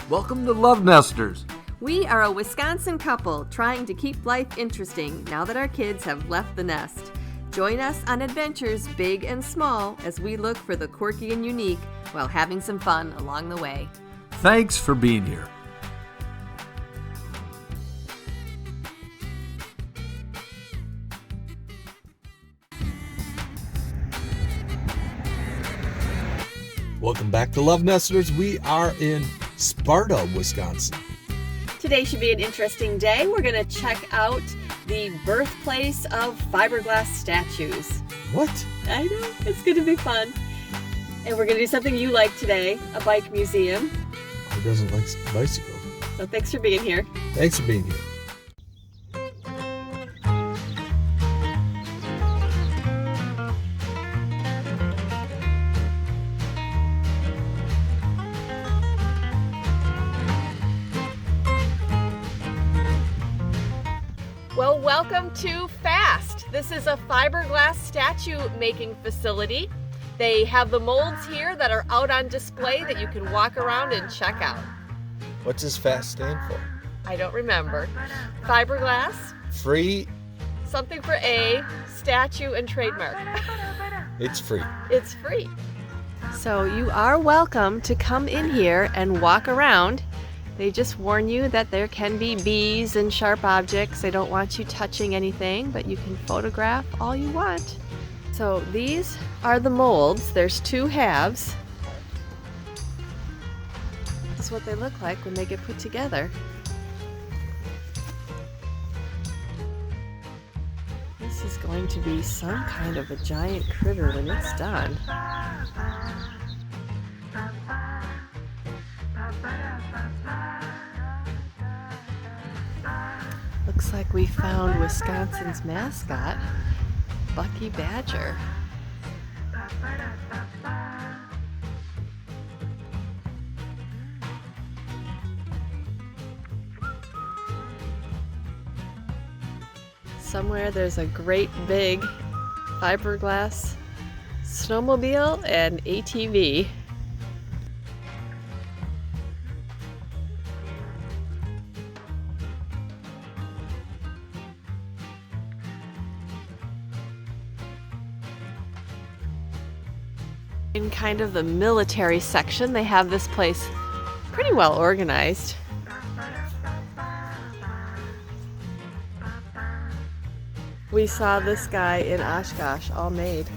Welcome to LoveNesters. We are a Wisconsin couple trying to keep life interesting now that our kids have left the nest. Join us on adventures big and small as we look for the quirky and unique while having some fun along the way. Thanks for being here. Welcome back to LoveNesters. We are in Sparta, Wisconsin. Today should be an interesting day. We're going to check out the birthplace of fiberglass statues. What? I know, it's going to be fun. And we're going to do something you like today, a bike museum. Who doesn't like bicycles? So thanks for being here. Thanks for being here. Well, welcome to FAST. This is a fiberglass statue making facility. They have the molds here that are out on display that you can walk around and check out. What does FAST stand for? I don't remember. Fiberglass, Free. something for A, statue, and trademark. It's free. It's free. So you are welcome to come in here and walk around. They just warn you that there can be bees and sharp objects. They don't want you touching anything, but you can photograph all you want. So these are the molds. There's two halves. This is what they look like when they get put together. This is going to be some kind of a giant critter when it's done. Looks like we found Wisconsin's mascot, Bucky Badger. Somewhere there's a great big fiberglass snowmobile and ATV. In kind of the military section, they have this place pretty well organized. We saw this guy in Oshkosh, all made.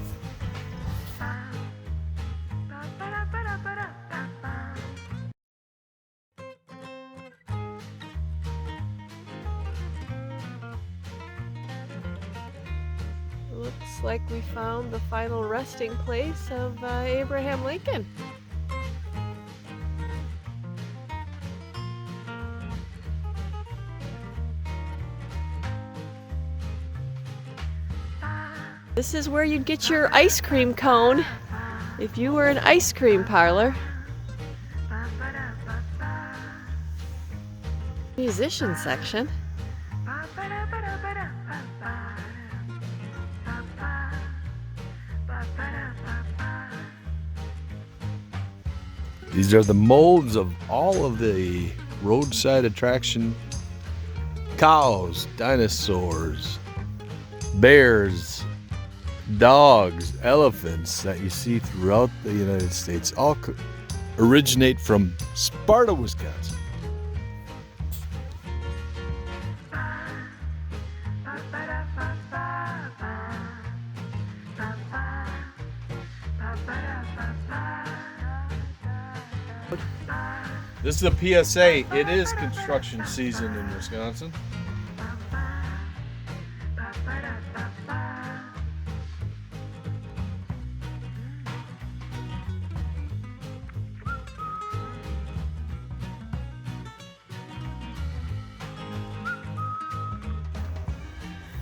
Looks like we found the final resting place of Abraham Lincoln. This is where you'd get your ice cream cone if you were an ice cream parlor. Musician section. These are the molds of all of the roadside attraction cows, dinosaurs, bears, dogs, elephants that you see throughout the United States. All originate from Sparta, Wisconsin. This is a PSA. It is construction season in Wisconsin.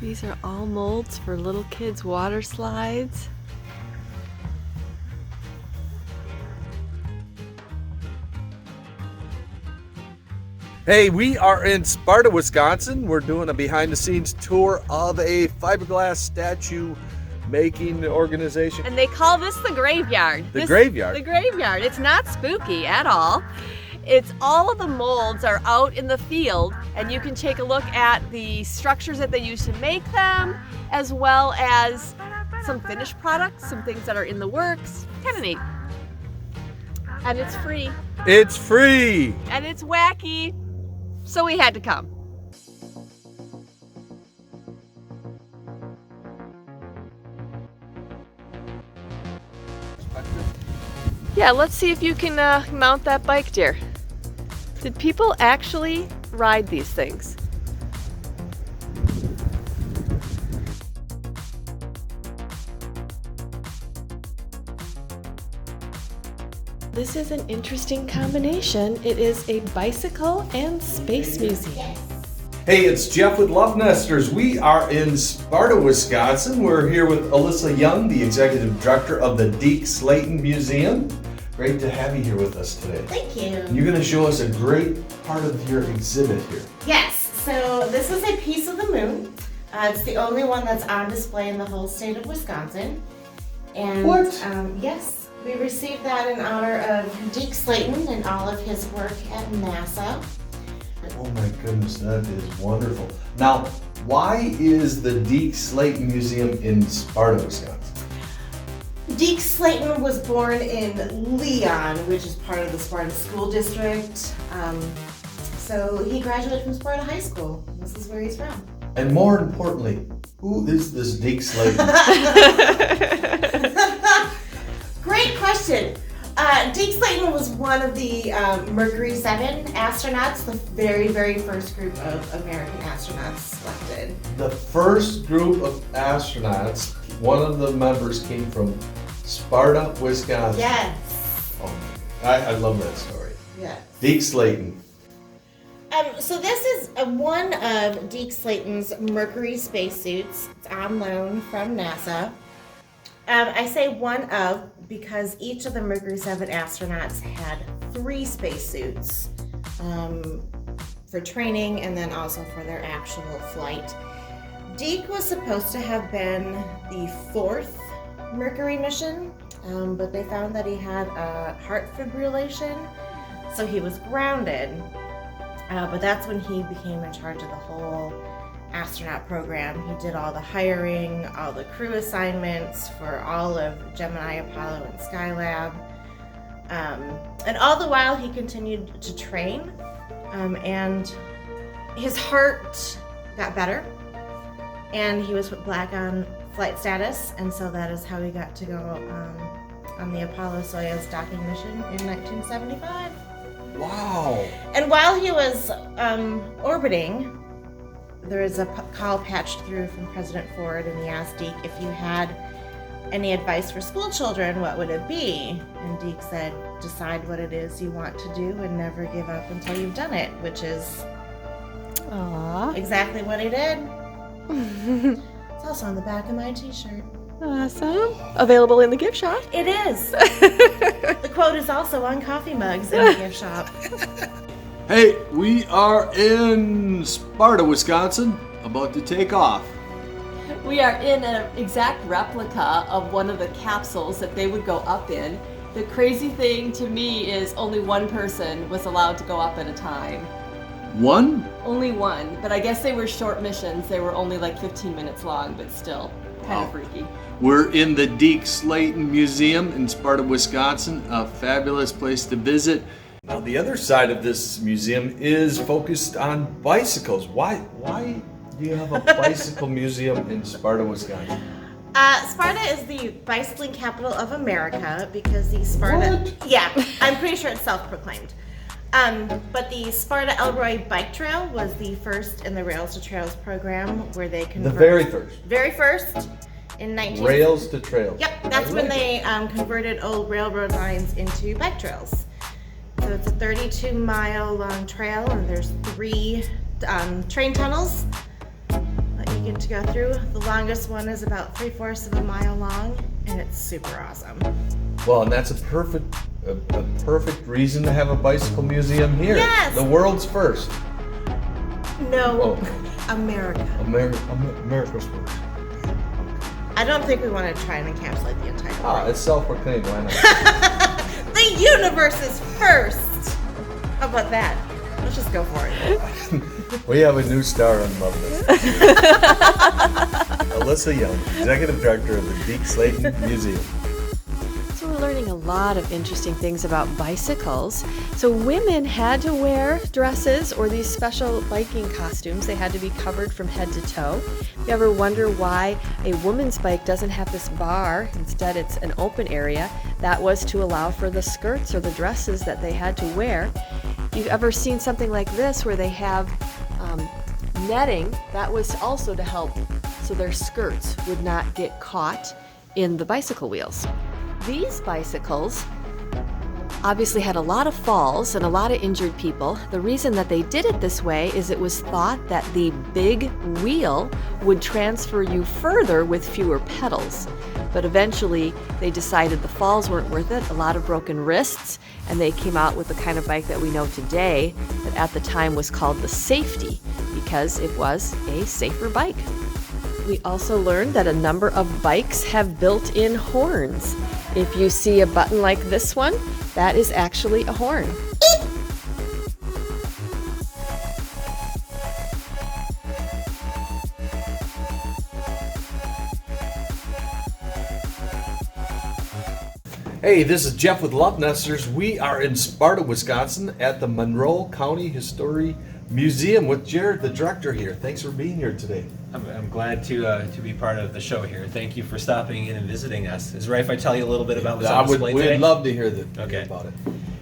These are all molds for little kids' water slides. Hey, we are in Sparta, Wisconsin. We're doing a behind-the-scenes tour of a fiberglass statue making organization. And they call this the graveyard. The graveyard? The graveyard. It's not spooky at all. It's all of the molds are out in the field, and you can take a look at the structures that they use to make them, as well as some finished products, some things that are in the works. Kind of neat. And it's free. It's free! And it's wacky. So we had to come. Yeah, let's see if you can mount that bike, dear. Did people actually ride these things? This is an interesting combination. It is a bicycle and space museum. Hey, it's Jeff with LoveNesters. We are in Sparta, Wisconsin. We're here with Alyssa Young, the executive director of the Deke Slayton Museum. Great to have you here with us today. Thank you. You're going to show us a great part of your exhibit here. Yes, so this is a piece of the moon. It's the only one that's on display in the whole state of Wisconsin. And What? Yes, we received that in honor of Deke Slayton and all of his work at NASA. Oh my goodness, that is wonderful. Now, why is the Deke Slayton Museum in Sparta, Wisconsin? Deke Slayton was born in Leon, which is part of the Sparta School District. So he graduated from Sparta High School. This is where he's from. And more importantly, who is this Deke Slayton? Great question. Deke Slayton was one of the Mercury 7 astronauts, the very, very first group of American astronauts selected. The first group of astronauts, one of the members came from Sparta, Wisconsin. Yes. Oh my, I love that story. Yes. Deke Slayton. So this is one of Deke Slayton's Mercury spacesuits. It's on loan from NASA. I say one of because each of the Mercury 7 astronauts had 3 spacesuits for training and then also for their actual flight. Deke was supposed to have been the 4th Mercury mission, but they found that he had a heart fibrillation, so he was grounded. But that's when he became in charge of the whole astronaut program. He did all the hiring, all the crew assignments for all of Gemini, Apollo, and Skylab. And all the while he continued to train, and his heart got better, and he was put back on flight status, and so that is how he got to go on the Apollo-Soyuz docking mission in 1975. Wow. And while he was orbiting, there was a call patched through from President Ford, and he asked Deke if you had any advice for school children, what would it be? And Deke said, decide what it is you want to do and never give up until you've done it, which is Aww. exactly what he did. It's also on the back of my t-shirt. Awesome. Available in the gift shop. It is. The quote is also on coffee mugs in the gift shop. Hey, we are in Sparta, Wisconsin, about to take off. We are in an exact replica of one of the capsules that they would go up in. The crazy thing to me is only one person was allowed to go up at a time. One? Only one, but I guess they were short missions. They were only like 15 minutes long, but still kind of freaky. We're in the Deke Slayton Museum in Sparta, Wisconsin, a fabulous place to visit. Now, the other side of this museum is focused on bicycles. Why do you have a bicycle museum in Sparta, Wisconsin? Sparta is the bicycling capital of America because the Sparta... What? Yeah, I'm pretty sure it's self-proclaimed. But the Sparta Elroy Bike Trail was the first in the Rails to Trails program where they converted... The very first. Very first in 19... Rails to Trails. Yep, that's when they converted old railroad lines into bike trails. So it's a 32-mile long trail, and there's 3 train tunnels that you get to go through. The longest one is about 3/4 of a mile long, and it's super awesome. Well, and that's a perfect reason to have a bicycle museum here. Yes! The world's first. No, Oh. America. America's first. I don't think we want to try and encapsulate the entire world. Ah, it's self-proclaimed. Why not? The universe is first. about that? Let's just go for it. We have a new star on LoveNesters. Alyssa Young, Executive Director of the Deke Slayton Museum. So we're learning a lot of interesting things about bicycles. So women had to wear dresses or these special biking costumes. They had to be covered from head to toe. You ever wonder why a woman's bike doesn't have this bar? Instead, it's an open area. That was to allow for the skirts or the dresses that they had to wear. You've ever seen something like this where they have netting? That was also to help so their skirts would not get caught in the bicycle wheels. These bicycles obviously had a lot of falls and a lot of injured people. The reason that they did it this way is it was thought that the big wheel would transfer you further with fewer pedals. But eventually they decided the falls weren't worth it, a lot of broken wrists, and they came out with the kind of bike that we know today that at the time was called the Safety because it was a safer bike. We also learned that a number of bikes have built-in horns. If you see a button like this one, that is actually a horn. Hey, this is Jeff with LoveNesters. We are in Sparta, Wisconsin at the Monroe County History Museum with Jared, the director here. Thanks for being here today. I'm glad to be part of the show here. Thank you for stopping in and visiting us. Is it right if I tell you a little bit about what's on display today? We'd love to hear Okay. about it.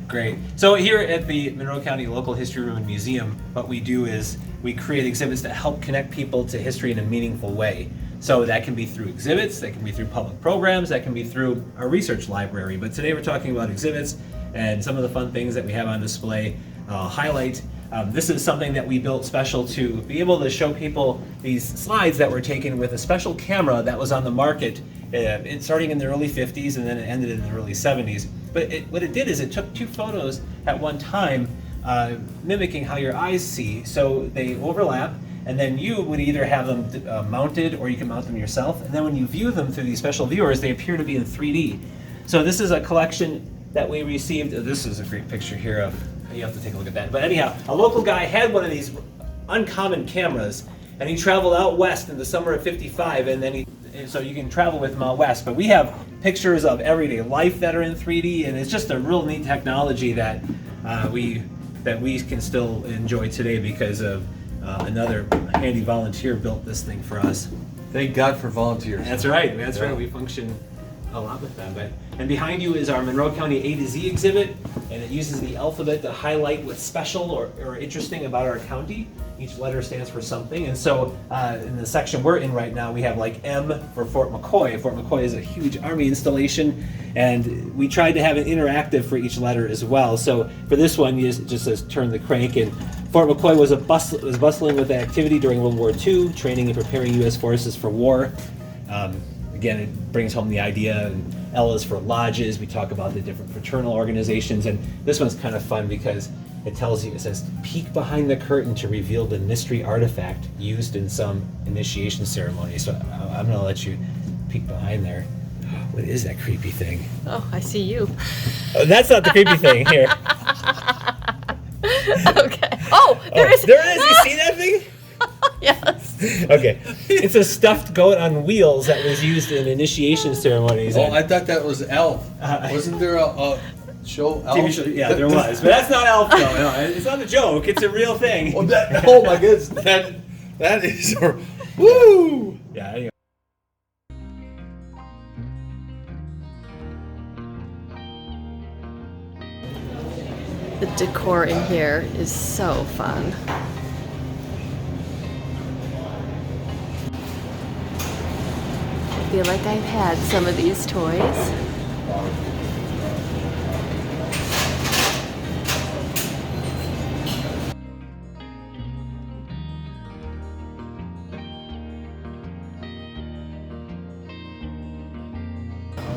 Great. So here at the Monroe County Local History Room and Museum, what we do is we create exhibits that help connect people to history in a meaningful way. So that can be through exhibits, that can be through public programs, that can be through our research library. But today we're talking about exhibits and some of the fun things that we have on display highlight. This is something that we built special to be able to show people these slides that were taken with a special camera that was on the market starting in the early 50s and then it ended in the early 70s. But what it did is it took two photos at one time mimicking how your eyes see. So they overlap, and then you would either have them mounted or you can mount them yourself. And then when you view them through these special viewers, they appear to be in 3D. So this is a collection that we received. This is a great picture here of, you have to take a look at that. But anyhow, a local guy had one of these uncommon cameras, and he traveled out west in the summer of '55, and so you can travel with him out west. But we have pictures of everyday life that are in 3D, and it's just a real neat technology that we can still enjoy today because of another handy volunteer built this thing for us. Thank God for volunteers. That's right. Right. We function a lot with them. And behind you is our Monroe County A to Z exhibit, and it uses the alphabet to highlight what's special or interesting about our county. Each letter stands for something, and so in the section we're in right now, we have like M for Fort McCoy. Fort McCoy is a huge Army installation, and we tried to have it interactive for each letter as well. So for this one, you just says turn the crank, and Fort McCoy was bustling with activity during World War II, training and preparing U.S. forces for war. Again, it brings home the idea, and L is for lodges. We talk about the different fraternal organizations, and this one's kind of fun because it tells you, it says, peek behind the curtain to reveal the mystery artifact used in some initiation ceremony. So I'm going to let you peek behind there. What is that creepy thing? Oh, I see you. Oh, that's not the creepy thing. Here. Okay. Oh, there is. There it is. You see that thing? Yes. Okay. It's a stuffed goat on wheels that was used in initiation ceremonies. Oh, I thought that was Elf. Wasn't there a show Elf? TV show, yeah, there was. But that's not Elf, though. No, it's not a joke. It's a real thing. Oh my goodness. That is... Woo! Yeah, anyway. The decor in here is so fun. I feel like I've had some of these toys.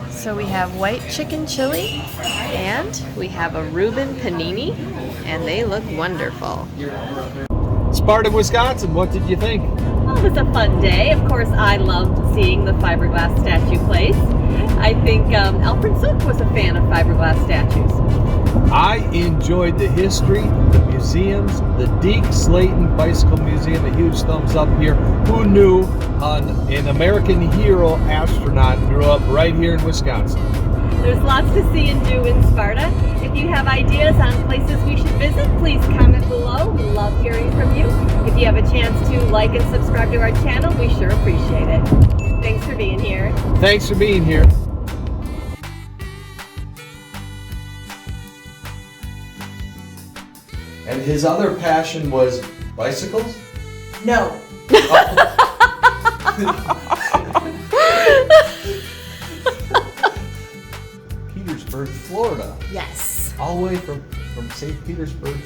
So we have white chicken chili, and we have a Reuben panini, and they look wonderful. Sparta, Wisconsin, what did you think? Oh, it was a fun day. Of course, I loved seeing the fiberglass statue place. I think Alfred Zook was a fan of fiberglass statues. I enjoyed the history, the museums, the Deke Slayton Bicycle Museum. A huge thumbs up here. Who knew an American hero astronaut grew up right here in Wisconsin? There's lots to see and do in Sparta. If you have ideas on places we should visit, please comment below. We love hearing from you. If you have a chance to like and subscribe to our channel, we sure appreciate it. Thanks for being here. Thanks for being here. And his other passion was bicycles? No. Petersburg, Florida. Yes. All the way from St. Petersburg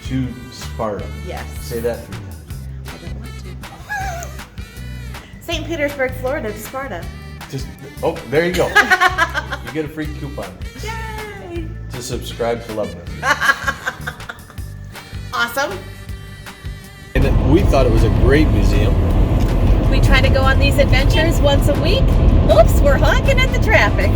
to Sparta. Yes. Say that 3 times. I don't want to. St. Petersburg, Florida to Sparta. There you go. You get a free coupon Yay! to subscribe to LoveNesters. Awesome. And we thought it was a great museum. We try to go on these adventures once a week. Oops, we're honking at the traffic.